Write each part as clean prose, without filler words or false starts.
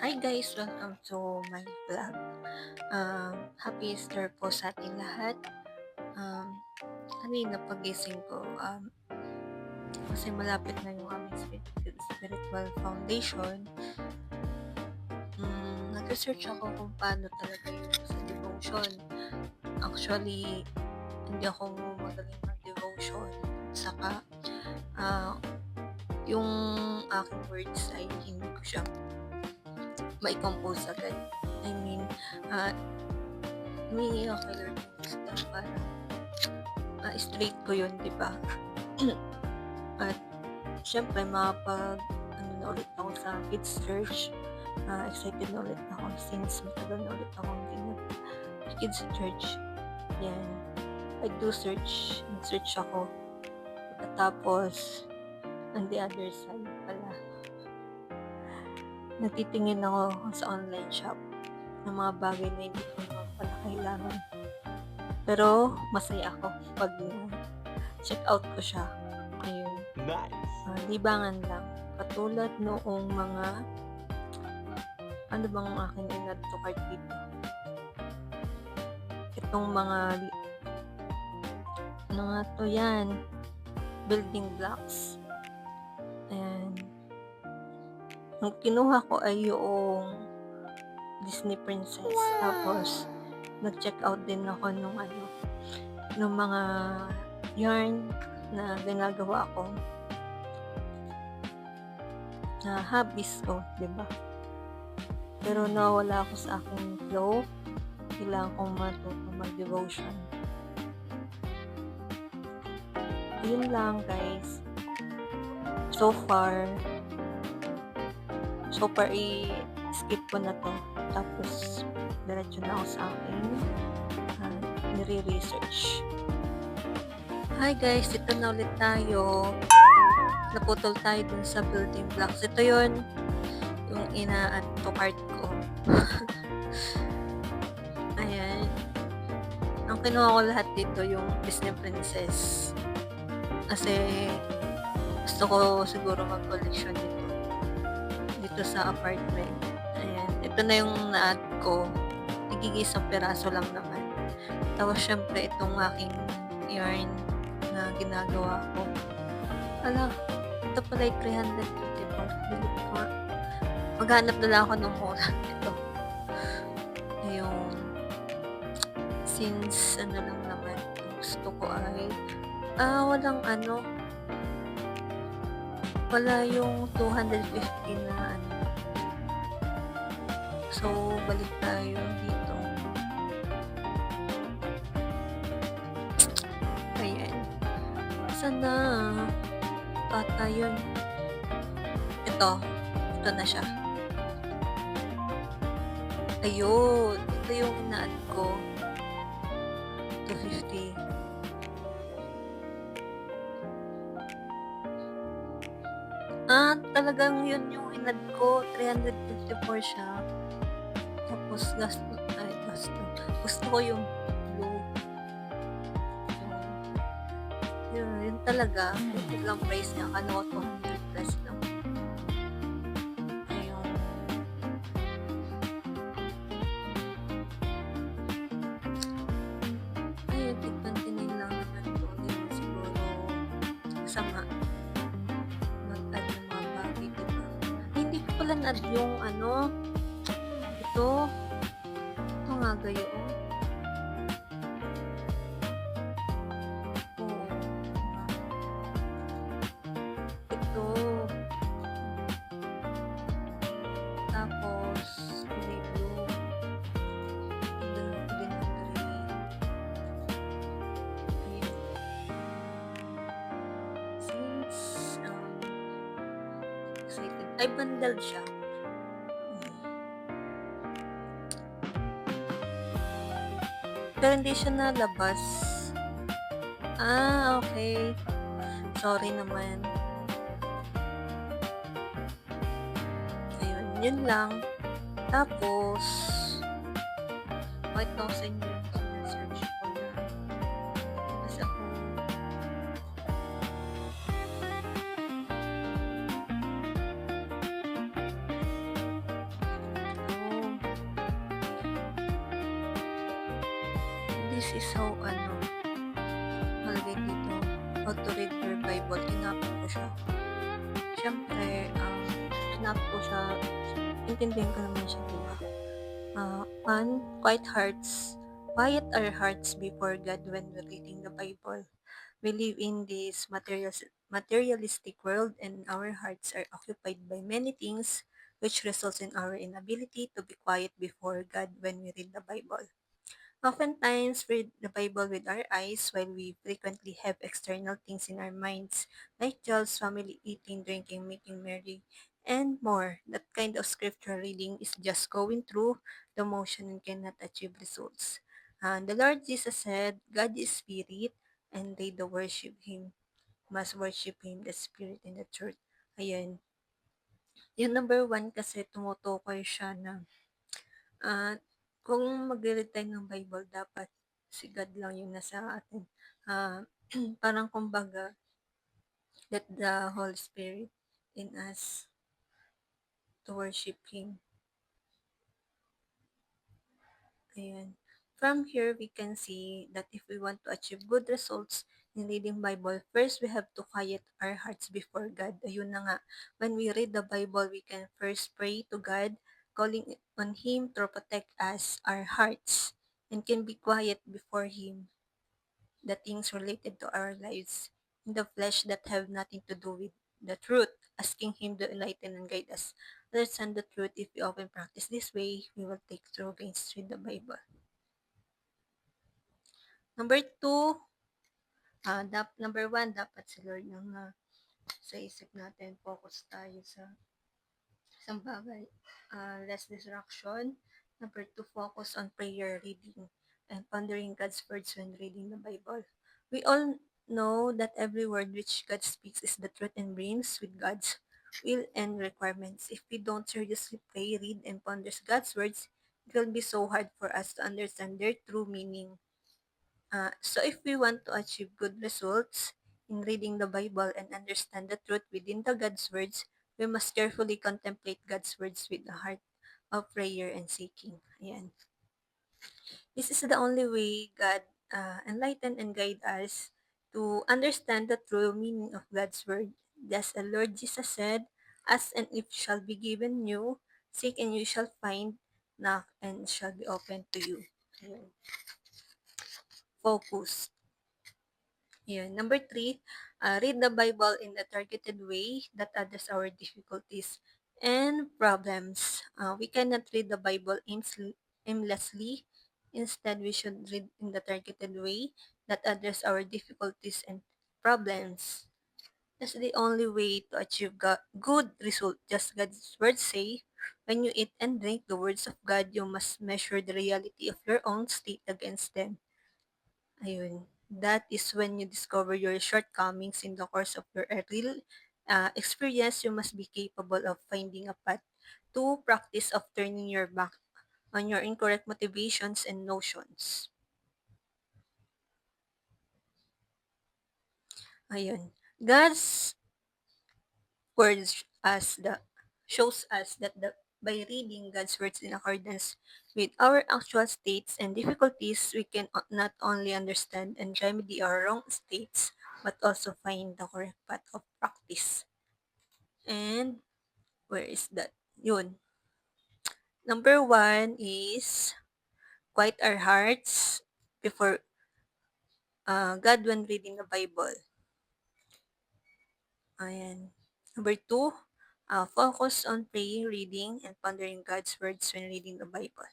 Hi guys! Welcome to my vlog. Happy Easter po sa ating lahat. Um, Kanina pagising ko, kasi malapit na yung aming spiritual foundation. Nag-research ako kung paano talaga yung sa devotion. Actually, hindi ako magaling mag-devotion. Saka, ah, yung aking words ay hindi ko siya mai-compose agad. I mean, humingi ako kay Lord ng wisdom para straight ko yun, di ba? At syempre, na ulit ako sa Kids Church. Excited na ulit ako since matagal na ulit akong hindi Kids Church. Yan. Nag-search ako. Tapos, on the other side pala, natitingin ako sa online shop ng mga bagay na hindi ko naman pala kailangan. Pero, masaya ako pag check out ko siya. Ayun. Nice. Libangan lang. Katulad noong mga ano bang aking in-add to cart dito? Itong mga ano nga to yan? Building blocks. Ayan. Ang kinuha ko ay yung Disney Princess. Wow. Tapos, nag-check out din ako nung mga yarn na ginagawa ko na hobbies ko, diba? Pero nawala ako sa aking flow. Kailangan kong matuto mag-devotion. Yun lang, guys. So far, i-skip ko na to. Tapos, diretso na ako sa aking nire-research. Hi guys, ito na ulit tayo. Naputol tayo dun sa building blocks. Ito yun, yung ina-add to cart ko. Ayan. Ang kinuha ko lahat dito yung Disney Princess. Kasi gusto ko siguro mag-collection dito sa apartment. Ayan. Ito na yung na-add ko. Nagigisang peraso lang naman. Tapos syempre itong aking yarn na ginagawa ko. Ito pala ay 354. Bilit ko. Maghanap na lang ako ng mura. Ito. Yung since lang naman gusto ko ay wala yung 250 na so balik tayo dito. Ayan, sana bata yun. Ito na siya. Ayun, ito yung na-add ko. 250. Talagang yun yung in-add ko. 354 siya. Tapos gusto ko yung blue. Yun talaga. Yung lang price niya. Akala ko 200 plus lang. Ayun, tig-29 lang naman ito. Hindi mo siguro sama. Mag-add ng mga bagay, diba? Hindi ko pala na-add yung ito nga gayon. Ito. Tapos, kulay blue. Din ayun. Since, excited. Ay, bundle siya. Pero hindi siya nalabas. Okay. Sorry naman. Ayun, yun lang. Tapos, white nose and yun. Sinesearch ko na. Kasi ako, this is how nakalagay dito, how to read your Bible. Tinap ko siya. Siyempre, tinap ko siya, intindihin ko naman siya, diba? Quiet our hearts before God when we're reading the Bible. We live in this materialistic world, and our hearts are occupied by many things, which results in our inability to be quiet before God when we read the Bible. Oftentimes, we read the Bible with our eyes while we frequently have external things in our minds, like jobs, family, eating, drinking, making merry, and more. That kind of scripture reading is just going through the motion and cannot achieve results. And the Lord Jesus said, God is spirit, and they that worship Him must worship Him, the spirit and the truth. Ayan. Yung number one kasi tumutukoy siya na kung magre-read tayo ng Bible dapat si God lang yung nasa atin. Parang kumbaga, let the Holy Spirit in us to worship Him. Ayan. From here, we can see that if we want to achieve good results in reading Bible, first we have to quiet our hearts before God. Ayun na nga. When we read the Bible, we can first pray to God, calling on Him to protect us, our hearts, and can be quiet before Him. The things related to our lives in the flesh that have nothing to do with the truth, asking Him to enlighten and guide us. Understand the truth. If we often practice this way, we will take true gains with the Bible. Number two, number one, dapat si Lord yung sa isip natin, focus tayo sa isang bagay. Less distraction. Number two, focus on prayer, reading, and pondering God's words when reading the Bible. We all know that every word which God speaks is the truth and brings with God's will and requirements. If we don't seriously pray, read, and ponder God's words, it will be so hard for us to understand their true meaning. So if we want to achieve good results in reading the Bible and understand the truth within the God's words, we must carefully contemplate God's words with a heart of prayer and seeking. Ayan. This is the only way God enlighten and guide us to understand the true meaning of God's word. Thus the Lord Jesus said, ask and it shall be given you, seek and you shall find, knock and it shall be opened to you. Ayan. Focus. Yun. Number three, read the Bible in a targeted way that address our difficulties and problems. We cannot read the Bible aimlessly. Instead, we should read in the targeted way that address our difficulties and problems. That's the only way to achieve good result. Just God's words say, when you eat and drink the words of God, you must measure the reality of your own state against them. Ayun. That is when you discover your shortcomings in the course of your real experience. You must be capable of finding a path to practice of turning your back on your incorrect motivations and notions. Ayun. God's words shows us that by reading God's words in accordance with our actual states and difficulties, we can not only understand and remedy our wrong states, but also find the correct path of practice. And where is that? Yun. Number one is quiet our hearts before God when reading the Bible. Ayan. Number two, focus on praying, reading, and pondering God's words when reading the Bible.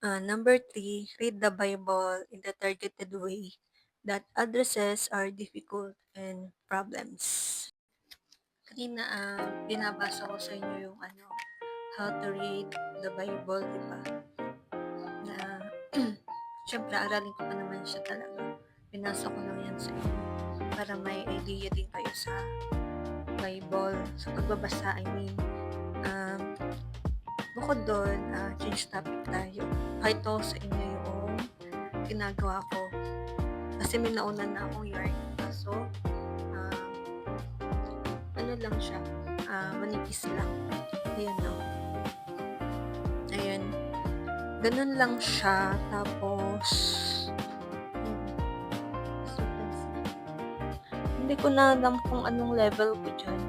Number three, read the Bible in the targeted way that addresses our difficult and problems. Kanina, binabasa ko sa inyo yung how to read the Bible, di ba? Na, syempre, aralin ko pa naman siya talaga. Binasa ko lang yan sa inyo para may idea din kayo sa Bible, sa pagbabasa, bukod doon, change topic tayo. Kahit ko sa inyo yung ginagawa ko. Kasi may nauna na akong yarn. So, ano lang siya, manipis lang. Ayan, no? Ayan. Gano'n lang siya tapos hmm, hindi ko na alam kung anong level ko diyan.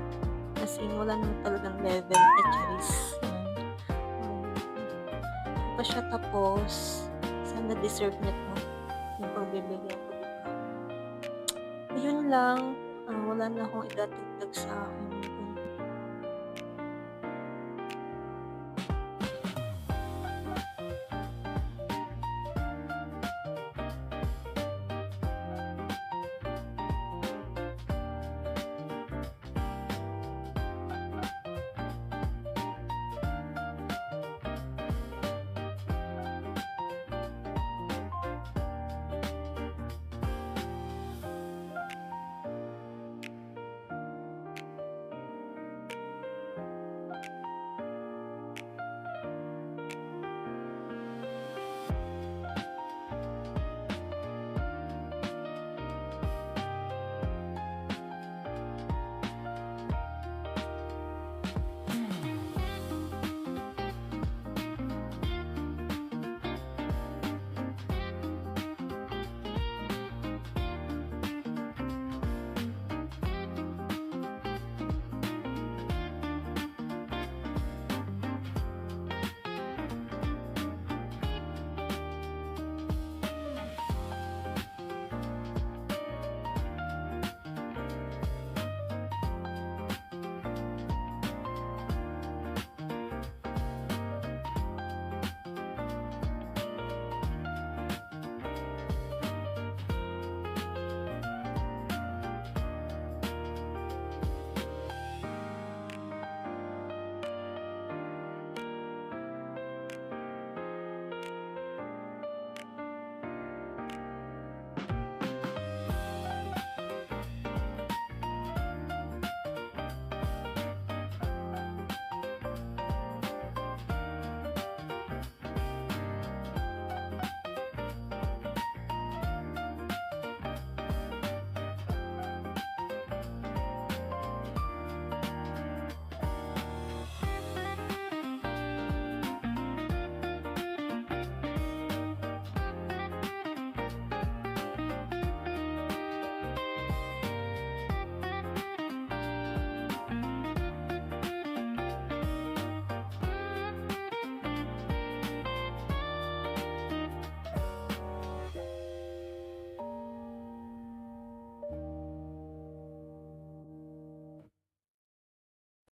As in wala naman talagang level, charis. Di pa siya tapos, sana deserve niya 'to, yung pagbibigay ko, 'di ba? Ayun lang, wala na akong idadagdag sa'kin.